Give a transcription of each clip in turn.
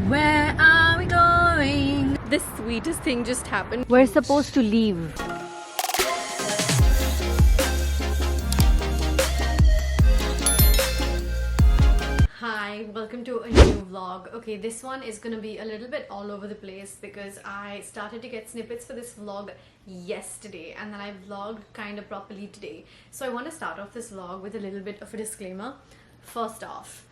Where are we going? The sweetest thing just happened. We're supposed to leave. Hi, welcome to a new vlog. Okay, this one is gonna be a little bit all over the place because I started to get snippets for this vlog yesterday and then I vlogged kind of properly today. So I want to start off this vlog with a little bit of a disclaimer. First off,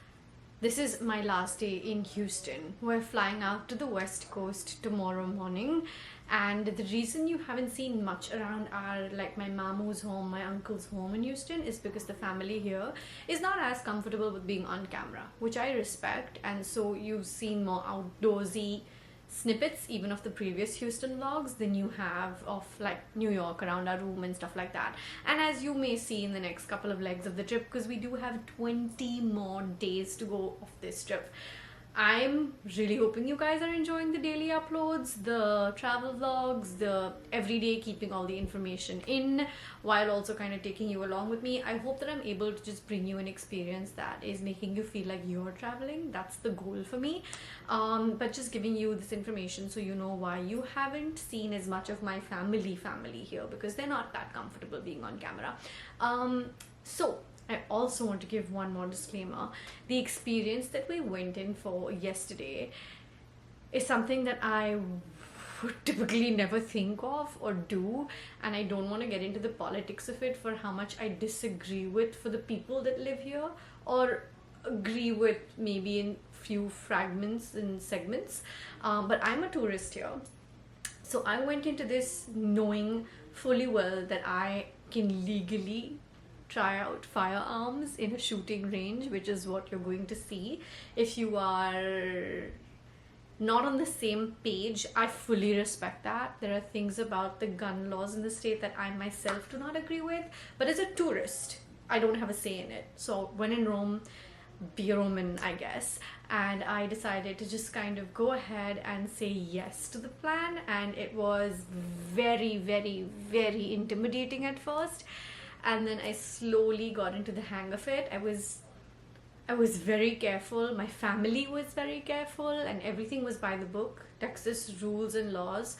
this is my last day in Houston. We're flying out to the West Coast tomorrow morning, and the reason you haven't seen much around our, like, my mamu's home, my uncle's home in Houston is because the family here is not as comfortable with being on camera, which I respect, and so you've seen more outdoorsy snippets even of the previous Houston vlogs than you have of like New York around our room and stuff like that. And as you may see in the next couple of legs of the trip, because we do have 20 more days to go of this trip, I'm really hoping you guys are enjoying the daily uploads, the travel vlogs, the everyday keeping all the information in while also kind of taking you along with me. I hope that I'm able to just bring you an experience that is making you feel like you're traveling. That's the goal for me. But just giving you this information so you know why you haven't seen as much of my family here, because they're not that comfortable being on camera. So I also want to give one more disclaimer. The experience that we went in for yesterday is something that I would typically never think of or do, and I don't want to get into the politics of it for how much I disagree with for the people that live here, or agree with maybe in few fragments and segments, but I'm a tourist here, so I went into this knowing fully well that I can legally try out firearms in a shooting range, which is what you're going to see. If you are not on the same page, I fully respect that. There are things about the gun laws in the state that I myself do not agree with, but as a tourist, I don't have a say in it. So when in Rome, be a Roman, I guess. And I decided to just kind of go ahead and say yes to the plan, and it was very, very, very intimidating at first. And then I slowly got into the hang of it. I was very careful. My family was very careful, and everything was by the book. Texas rules and laws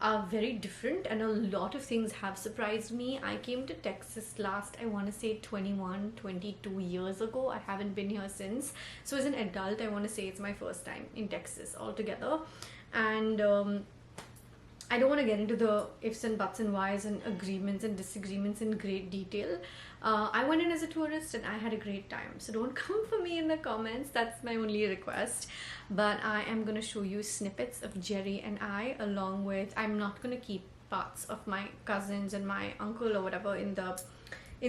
are very different, and a lot of things have surprised me. I came to Texas last, I want to say 21, 22 years ago. I haven't been here since. So as an adult, I want to say it's my first time in Texas altogether. And I don't want to get into the ifs and buts and whys and agreements and disagreements in great detail. I went in as a tourist and I had a great time. So don't come for me in the comments. That's my only request. But I am going to show you snippets of Jerry and I, along with, I'm not going to keep parts of my cousins and my uncle or whatever in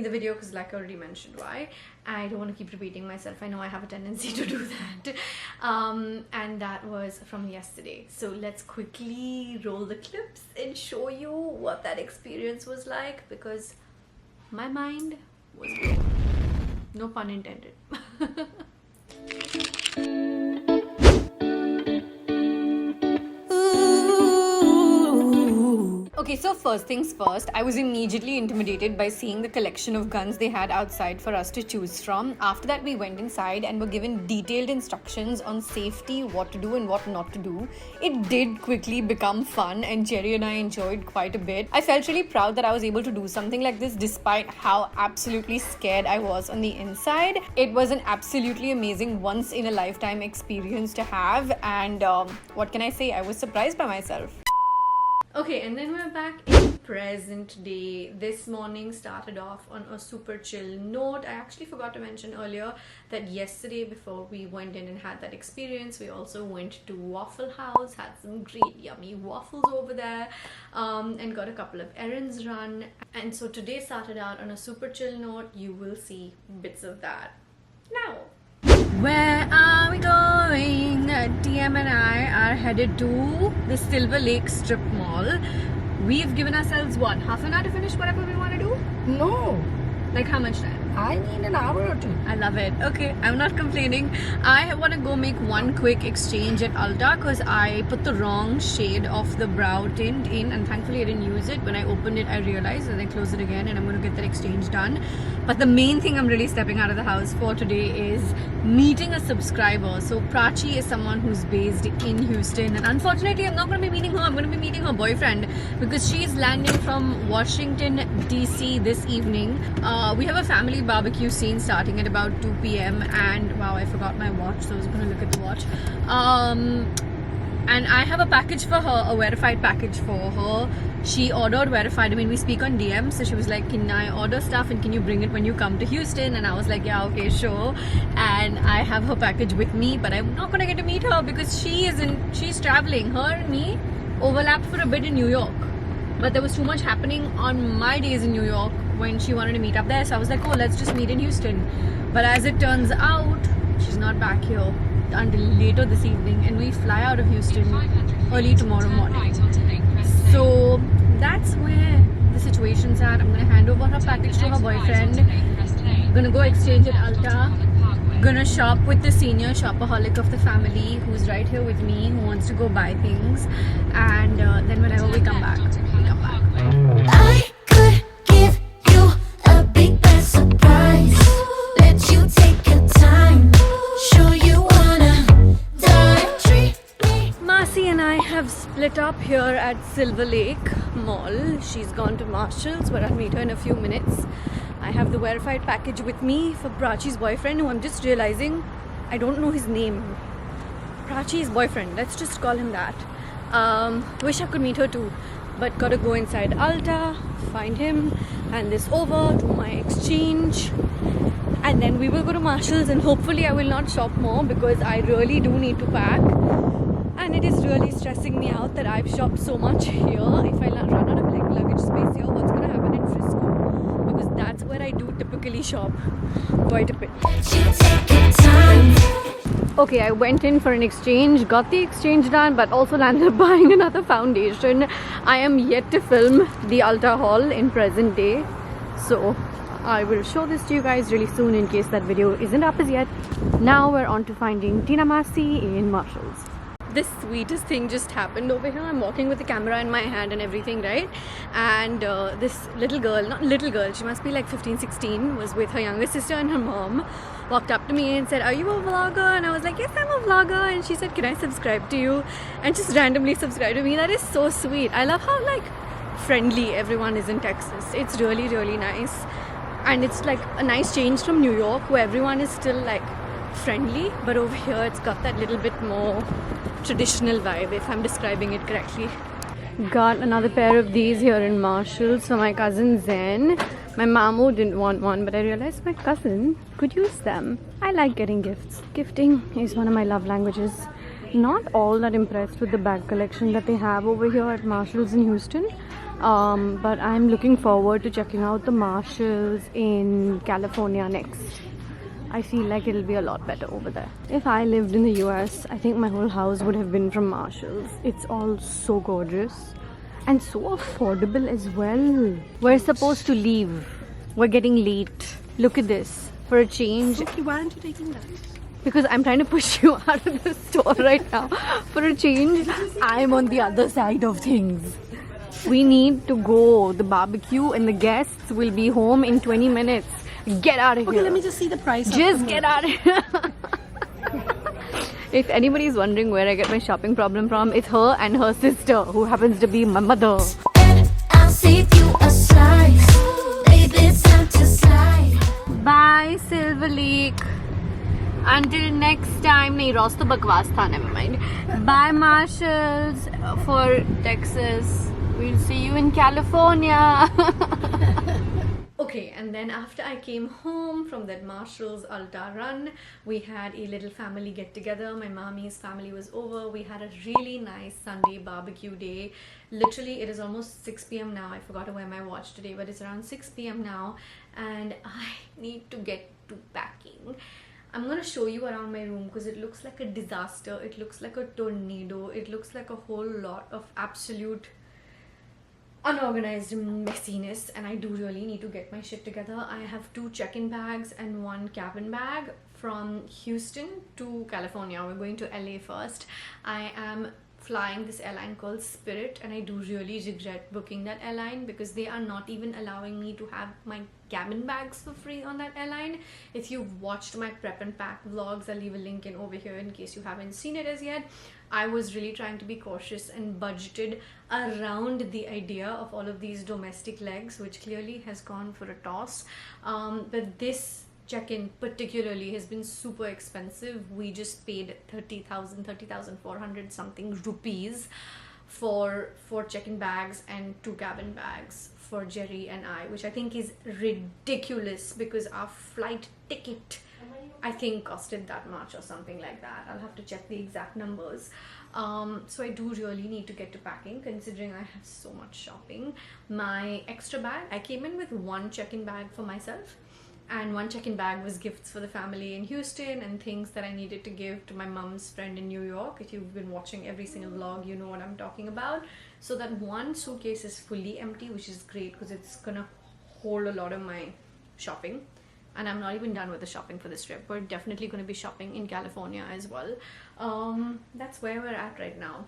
the video, because like I already mentioned why. I don't want to keep repeating myself. I know I have a tendency to do that. And that was from yesterday. So let's quickly roll the clips and show you what that experience was like, because my mind was blown. No pun intended. Okay, so first things first, I was immediately intimidated by seeing the collection of guns they had outside for us to choose from. After that, we went inside and were given detailed instructions on safety, what to do and what not to do. It did quickly become fun, and Jerry and I enjoyed quite a bit. I felt really proud that I was able to do something like this despite how absolutely scared I was on the inside. It was an absolutely amazing once-in-a-lifetime experience to have, and what can I say? I was surprised by myself. Okay, and then we're back in present day. This morning started off on a super chill note. I actually forgot to mention earlier that yesterday, before we went in and had that experience, we also went to Waffle House, had some great yummy waffles over there, and got a couple of errands run. And so today started out on a super chill note. You will see bits of that now. Where are we going? TM and I are headed to the Silverlake strip mall. We've given ourselves what, half an hour to finish whatever we want to do? No. Like how much time? I need an hour or two. I love it. Okay, I'm not complaining. I want to go make one quick exchange at Ulta because I put the wrong shade of the brow tint in, and thankfully I didn't use it. When I opened it, I realized, and I closed it again, and I'm going to get that exchange done. But the main thing I'm really stepping out of the house for today is meeting a subscriber. So Prachi is someone who's based in Houston, and unfortunately I'm not going to be meeting her. I'm going to be meeting her boyfriend because she's landing from Washington DC this evening. We have a family barbecue scene starting at about 2 p.m. and wow, I forgot my watch, so I was going to look at the watch. And I have a package for her, a verified package for her. She ordered verified. I mean, we speak on DM, so she was like, can I order stuff and can you bring it when you come to Houston? And I was like, yeah, okay, sure. And I have her package with me, but I'm not gonna get to meet her because she's traveling. Her and me overlapped for a bit in New York, but there was too much happening on my days in New York when she wanted to meet up there. So I was like, oh, let's just meet in Houston. But as it turns out, she's not back here until later this evening, and we fly out of Houston early tomorrow morning. So that's where the situation's at. I'm gonna hand over her package to her boyfriend. Gonna go exchange at Ulta. Gonna shop with the senior shopaholic of the family who's right here with me, who wants to go buy things, and then whenever we come back, we come back. I could give you a big bad surprise. Let you take your time. Sure you wanna die. Treat me. Masi and I have split up here at Silverlake Mall. She's gone to Marshall's where I'll meet her in a few minutes. I have the verified package with me for Prachi's boyfriend, who I'm just realizing I don't know his name. Prachi's boyfriend, let's just call him that. Wish I could meet her too, but gotta go inside Ulta, find him, hand this over, do my exchange, and then we will go to Marshall's, and hopefully I will not shop more because I really do need to pack, and it is really stressing me out that I've shopped so much here. If I run out of luggage space here, what's gonna happen in Frisco? Because that's where I do typically shop quite a bit. You take your time. Okay, I went in for an exchange, got the exchange done, but also landed up buying another foundation. I am yet to film the Ulta haul in present day, so I will show this to you guys really soon in case that video isn't up as yet. Now we're on to finding Aanam C in Marshall's. This sweetest thing just happened over here. I'm walking with the camera in my hand and everything, right? And this little girl, not little girl, she must be like 15, 16, was with her younger sister and her mom, walked up to me and said, are you a vlogger? And I was like, yes, I'm a vlogger. And she said, can I subscribe to you? And just randomly subscribed to me. That is so sweet. I love how like friendly everyone is in Texas. It's really, really nice. And it's like a nice change from New York where everyone is still like friendly, but over here it's got that little bit more traditional vibe, if I'm describing it correctly. Got another pair of these here in Marshall's for my cousin Zen. My mamu didn't want one, but I realized my cousin could use them. I like getting gifts. Gifting is one of my love languages. Not all that impressed with the bag collection that they have over here at Marshall's in Houston. But I'm looking forward to checking out the Marshalls in California next. I feel like it'll be a lot better over there. If I lived in the US, I think my whole house would have been from Marshalls. It's all so gorgeous and so affordable as well. We're supposed to leave. We're getting late. Look at this. For a change. Okay, why aren't you taking that? Because I'm trying to push you out of the store right now. For a change, I'm on the other side of things. We need to go. The barbecue and the guests will be home in 20 minutes. Get out of here. Okay, let me just see the price. Just get out of here. If anybody's wondering where I get my shopping problem from, it's her and her sister, who happens to be my mother. And I'll save you a slice. Baby, it's time to slide. Bye, Silverlake. Until next time. Nahi, Ross to bakwas tha, never mind. Bye, Marshalls for Texas. We'll see you in California. Okay, and then after I came home from that Marshall's Ulta run, we had a little family get together. My mommy's family was over. We had a really nice Sunday barbecue day. Literally, it is almost 6 p.m. now. I forgot to wear my watch today, but it's around 6 p.m. now, and I need to get to packing. I'm gonna show you around my room because it looks like a disaster. It looks like a tornado. It looks like a whole lot of absolute unorganized messiness, and I do really need to get my shit together. I have 2 check-in bags and 1 cabin bag from Houston to California. We're going to LA first. I am flying this airline called Spirit, and I do really regret booking that airline because they are not even allowing me to have my cabin bags for free on that airline. If you've watched my prep and pack vlogs, I'll leave a link in over here in case you haven't seen it as yet. I was really trying to be cautious and budgeted around the idea of all of these domestic legs, which clearly has gone for a toss. But this check-in particularly has been super expensive. We just paid 30,400 something rupees for 4 check-in bags and 2 cabin bags for Jerry and I, which I think is ridiculous because our flight ticket I think costed that much or something like that. I'll have to check the exact numbers. So I do really need to get to packing considering I have so much shopping. My extra bag, I came in with 1 check-in bag for myself, and 1 check-in bag was gifts for the family in Houston and things that I needed to give to my mom's friend in New York. If you've been watching every single vlog, you know what I'm talking about. So that 1 suitcase is fully empty, which is great because it's gonna hold a lot of my shopping. And I'm not even done with the shopping for this trip. We're definitely going to be shopping in California as well. That's where we're at right now.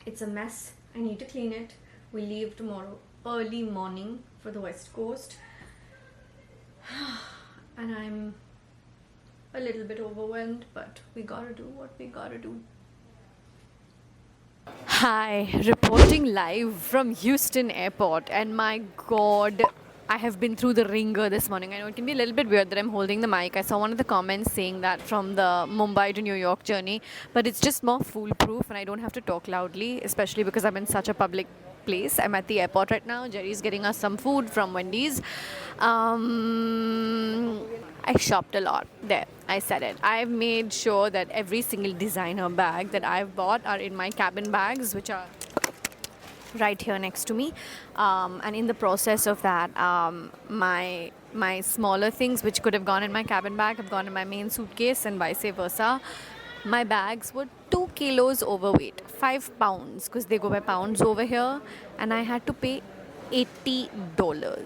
It's a mess. I need to clean it. We leave tomorrow early morning for the West Coast. And I'm a little bit overwhelmed, but we gotta do what we gotta do. Hi, reporting live from Houston Airport, and my god, I have been through the ringer this morning. I know it can be a little bit weird that I'm holding the mic. I saw one of the comments saying that from the Mumbai to New York journey, but it's just more foolproof and I don't have to talk loudly, especially because I'm in such a public place. I'm at the airport right now. Jerry's getting us some food from Wendy's. I shopped a lot there. I said it. I've made sure that every single designer bag that I've bought are in my cabin bags, which are right here next to me, and in the process of that, my smaller things which could have gone in my cabin bag have gone in my main suitcase and vice versa. My bags were 2 kilos overweight, 5 pounds because they go by pounds over here, and I had to pay $80,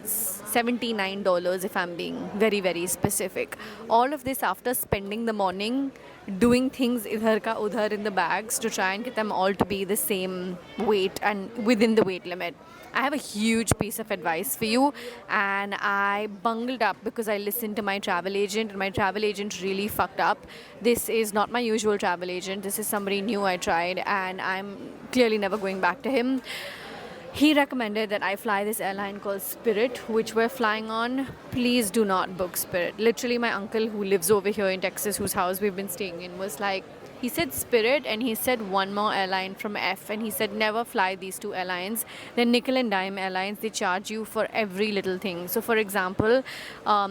$79 if I'm being very, very specific. All of this after spending the morning doing things idhar ka udhar in the bags to try and get them all to be the same weight and within the weight limit. I have a huge piece of advice for you, and I bungled up because I listened to my travel agent, and my travel agent really fucked up. This is not my usual travel agent. This is somebody new I tried, and I'm clearly never going back to him. He recommended that I fly this airline called Spirit, which we're flying on. Please do not book Spirit. Literally, my uncle who lives over here in Texas, whose house we've been staying in, was like, he said Spirit and he said one more airline from F, and he said never fly these 2 airlines. They're nickel and dime airlines. They charge you for every little thing. So for example,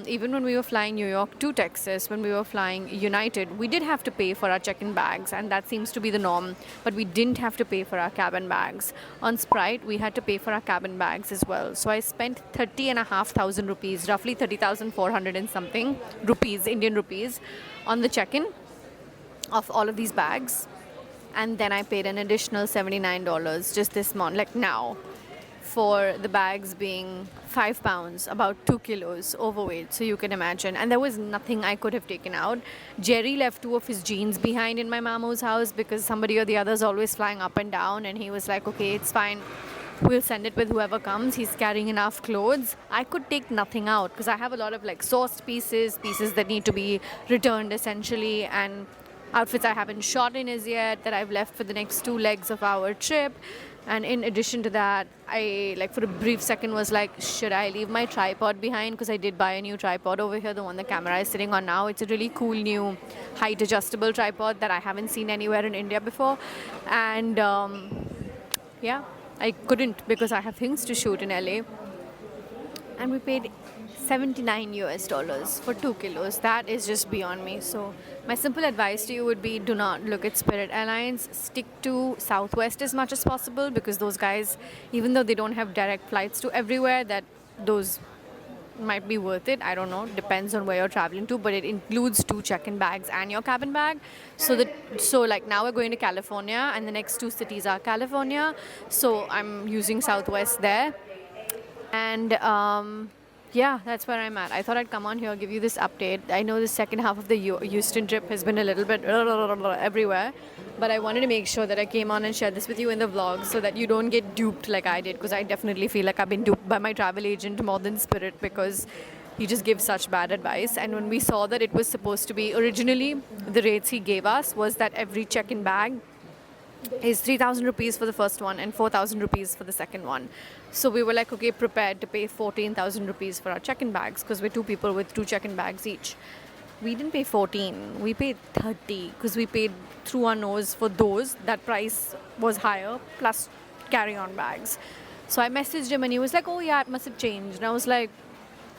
even when we were flying New York to Texas, when we were flying United, we did have to pay for our check-in bags, and that seems to be the norm, but we didn't have to pay for our cabin bags. On Sprite, we had to pay for our cabin bags as well. So I spent 30,500 rupees, roughly 30,400 and something rupees, Indian rupees, on the check-in of all of these bags, and then I paid an additional $79 just this month, like now, for the bags being 5 pounds, about 2 kilos overweight. So you can imagine. And there was nothing I could have taken out. Jerry left 2 of his jeans behind in my mamu's house because somebody or the other is always flying up and down, and he was like, okay, it's fine, we'll send it with whoever comes. He's carrying enough clothes. I could take nothing out because I have a lot of like sourced pieces that need to be returned essentially, and outfits I haven't shot in as yet that I've left for the next 2 legs of our trip. And in addition to that, I like for a brief second was like, should I leave my tripod behind? Because I did buy a new tripod over here, the one the camera is sitting on now. It's a really cool new height adjustable tripod that I haven't seen anywhere in India before. And yeah, I couldn't because I have things to shoot in LA. And we paid $79 for 2 kilos. That is just beyond me. So my simple advice to you would be, do not look at Spirit Airlines. Stick to Southwest as much as possible, because those guys, even though they don't have direct flights to everywhere, that those might be worth it. I don't know, depends on where you're traveling to, but it includes 2 2 check-in bags and your cabin bag. So like now we're going to California, and the next 2 cities are California. So I'm using Southwest there, and yeah, that's where I'm at. I thought I'd come on here, give you this update. I know the second half of the Houston trip has been a little bit everywhere, but I wanted to make sure that I came on and shared this with you in the vlog so that you don't get duped like I did, because I definitely feel like I've been duped by my travel agent more than Spirit, because he just gives such bad advice. And when we saw that it was supposed to be, originally the rates he gave us was that every check-in bag is 3,000 rupees for the first one and 4,000 rupees for the second one. So we were like, okay, prepared to pay 14,000 rupees for our check-in bags, because we're 2 people with 2 check-in bags each. We didn't pay 14, we paid 30, because we paid through our nose for those. That price was higher, plus carry-on bags. So I messaged him and he was like, oh yeah, it must have changed. And I was like,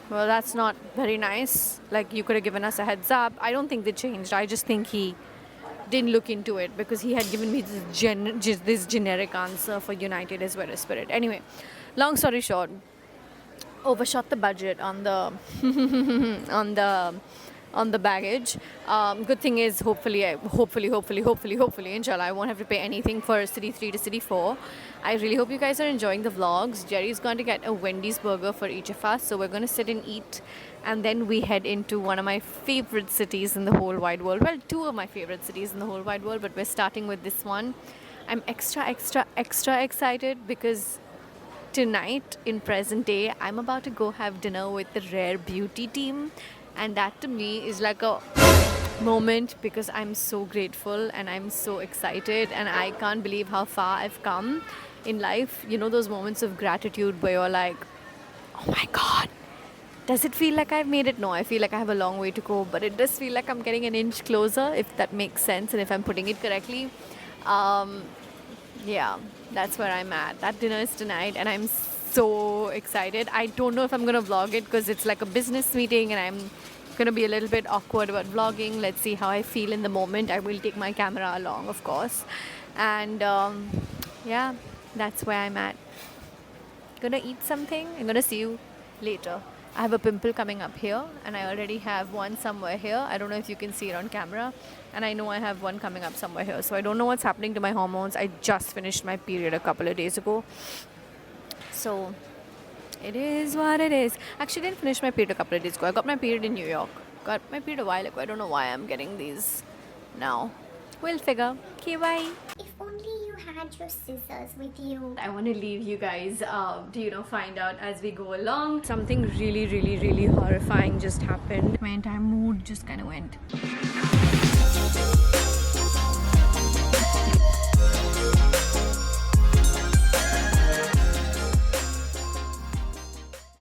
well, that's not very nice. Like, you could have given us a heads up. I don't think they changed. I just think he didn't look into it, because he had given me this generic answer for United as well as Spirit. Anyway, long story short, overshot the budget on the on the baggage. Good thing is, hopefully, inshallah, I won't have to pay anything for city 3 to city 4. I really hope you guys are enjoying the vlogs. Jerry's going to get a Wendy's burger for each of us, so we're going to sit and eat, and then we head into one of my favorite cities in the whole wide world. Well, 2 of my favorite cities in the whole wide world, but we're starting with this one. I'm extra excited because tonight, in present day, I'm about to go have dinner with the Rare Beauty team, and that to me is like a moment, because I'm so grateful and I'm so excited, and I can't believe how far I've come in life. You know, those moments of gratitude where you're like, oh my god, does it feel like I've made it? No, I feel like I have a long way to go, but it does feel like I'm getting an inch closer, if that makes sense and if I'm putting it correctly. Yeah, that's where I'm at. That dinner is tonight and I'm so excited. I don't know if I'm gonna vlog it, because it's like a business meeting and I'm gonna be a little bit awkward about vlogging. Let's see how I feel in the moment. I will take my camera along, of course, and yeah, that's where I'm at. Gonna eat something. I'm gonna see you later. I have a pimple coming up here, and I already have one somewhere here. I don't know if you can see it on camera, and I know I have one coming up somewhere here. So I don't know what's happening to my hormones. I just finished my period a couple of days ago, so it is what it is. Actually, I didn't finish my period a couple of days ago. I got my period in New York. Got my period a while ago. I don't know why I'm getting these now. We'll figure. Okay, bye. If only you had your scissors with you. I want to leave you guys to, find out as we go along. Something really horrifying just happened. My entire mood just kind of went.